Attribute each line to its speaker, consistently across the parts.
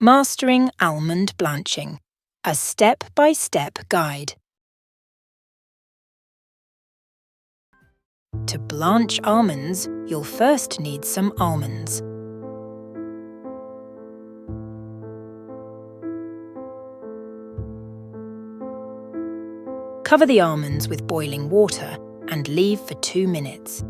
Speaker 1: Mastering Almond Blanching, a step-by-step guide. To blanch almonds, you'll first need some almonds. Cover the almonds with boiling water and leave for 2 minutes.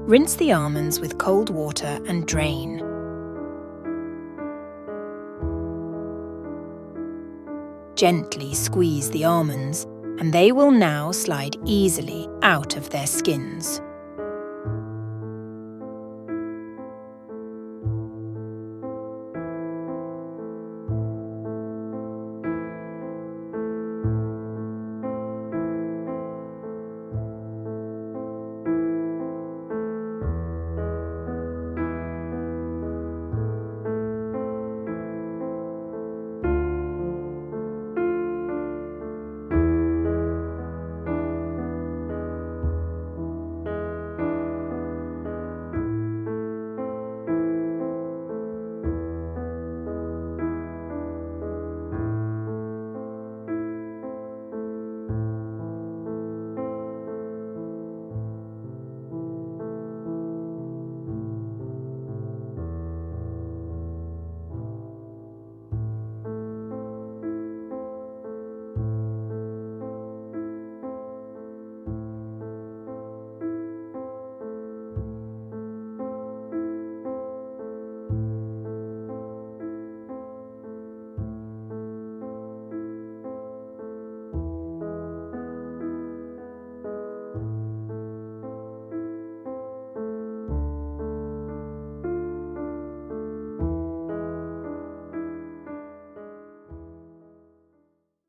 Speaker 1: Rinse the almonds with cold water and drain. Gently squeeze the almonds, and they will now slide easily out of their skins.